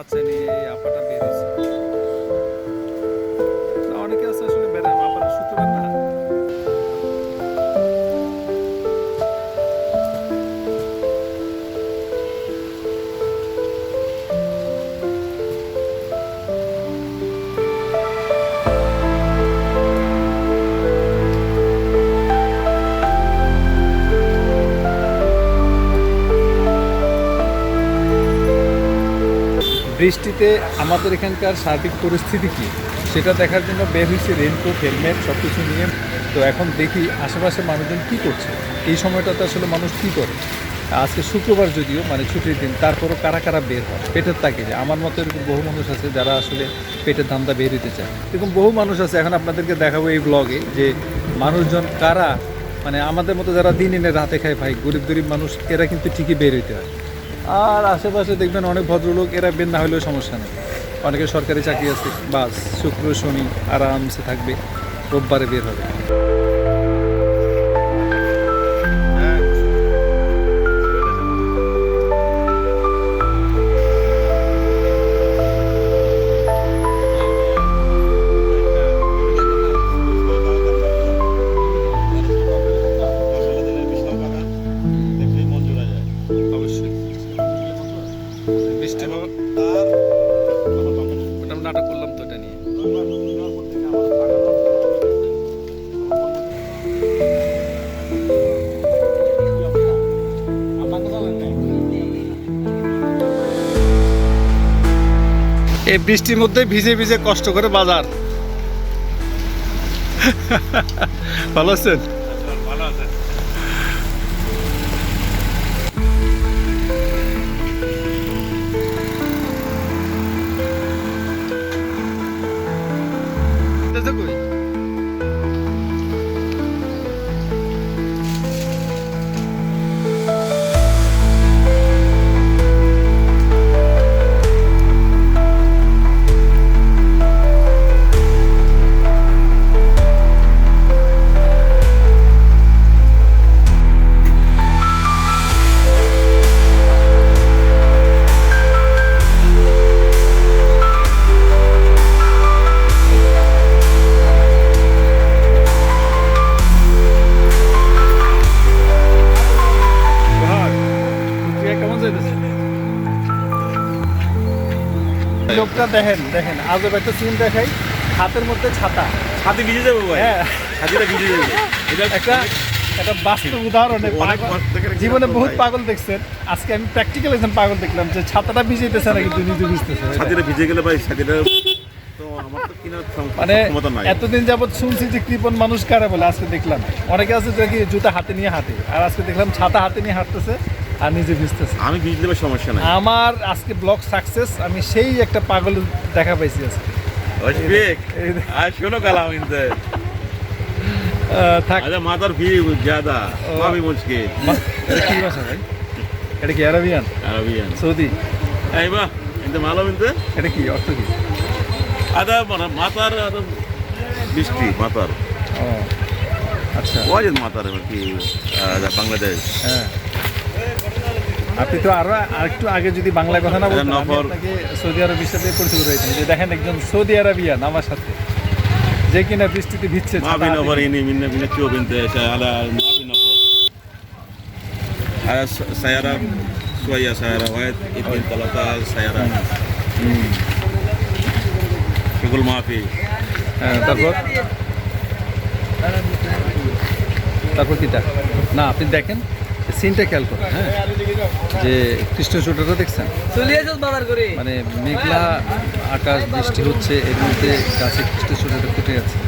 বাচ্চা নিয়ে এই আপাটা বের হয়েছে। অনেকে আছে আসলে বেড়ায় আপাটা শুক্রবার না। বৃষ্টিতে আমাদের এখানকার সার্বিক পরিস্থিতি কী সেটা দেখার জন্য বের হয়েছে, রেনকোট হেলমেট সব কিছু নিয়ে। তো এখন দেখি আশেপাশে মানুষজন কী করছে এই সময়টাতে, আসলে মানুষ কী করে। আজকে শুক্রবার যদিও মানে ছুটির দিন, তারপরও কারা কারা বের হয় পেটের তাগিদে। আমার মতো এরকম বহু মানুষ আছে যারা আসলে পেটের ধান্দা বের হতে চায়। এরকম বহু মানুষ আছে। এখন আপনাদেরকে দেখাবো এই ব্লগে যে মানুষজন কারা, মানে আমাদের মতো যারা দিন এনে রাতে খায় ভাই, গরিব গরিব মানুষ, এরা কিন্তু ঠিকই বের হইতে হয়। আর আশেপাশে দেখবেন অনেক ভদ্রলোক, এরা বের না হলেও সমস্যা নেই। অনেকের সরকারি চাকরি আছে, বাস শুক্র শনি আরামসে থাকবে, রোববারে বের হবে। বৃষ্টি ওটা নাটক করলাম তো এটা নিয়ে। এই বৃষ্টির মধ্যে ভিজে ভিজে কষ্ট করে বাজার। ভালো আছেন? ভালো আছে। কই লোকটা দেখেন দেখেন, আজব একটা সিন দেখাই। হাতের মধ্যে ছাতা, ছাতি ভিজে যাবো ভাই। হ্যাঁ ছাতিটা ভিজে যাবে। এটা একটা একটা বাস্তব উদাহরণ। অনেক কষ্ট করে জীবনে একটা বহুত ভাই। পাগল দেখছেন, আজকে আমি প্র্যাকটিক্যাল একজন পাগল দেখলাম যে ছাতাটা ভিজাইতেছে না কিন্তু নিজে ভিজতেছে। ছাতিটা ভিজে গেলে ভাই ছাতিটা তো আমার তো কিনা মানে ক্ষমতা নাই। এতদিন যাবত শুনছি যে কৃপণ মানুষ কারা বলে, আজকে দেখলাম অনেকে আছে যে কি জুতা হাতে নিয়ে হাঁটে, আর আজকে দেখলাম ছাতা হাতে নিয়ে হাঁটতেছে আর নিজে ভিজতেছে। আমি ভিজলে ভাই সমস্যা নাই। আমার আজকে ব্লগ সাকসেস, আমি সেই একটা পাগল দেখা পাইছি আজকে। অস্পিক আর শোনো কালাম ইনতে থাক। আচ্ছা মাদার ফি ज़्यादा মামি মুশকিল। এটা কি ভাষা ভাই? এটা কি আরবিয়ান? Arabian Saudi? আইবা ইনতে মালুম ইনতে এটা কি অর্থ কি? আদা মানে মাতার বৃষ্টি মাতার ও আচ্ছা। ওয়াজিদ মাতার কি বাংলাদেশ। হ্যাঁ, আপনি তো আরো আরেকটু আগে যদি বাংলায় কথা না বলতেন, আমি নফর। আপনাকে সৌদি আরব হিসাবে পরিচিত রয়েছেন। যে দেখেন একজন সৌদি আরবিয়ান আমার সাথে, যে কিনা বৃষ্টিতে ভিজছে ما ছাতা في হাতে نفر নিয়ে। يعني من تشوف انت على ما في نفر على سيارة شوية سيارة واحد اثنين ثلاثة سيارة شغل ما في হ্যাঁ, তারপর তারপর কিটা না, আপনি দেখেন সিনটা খেয়াল করেন। হ্যাঁ, যে কৃষ্ণচূড়াটা দেখছেন, মানে মেঘলা আকাশ, বৃষ্টি হচ্ছে, এর মধ্যে গাছে কৃষ্ণচূড়াটা ফুটে আছে।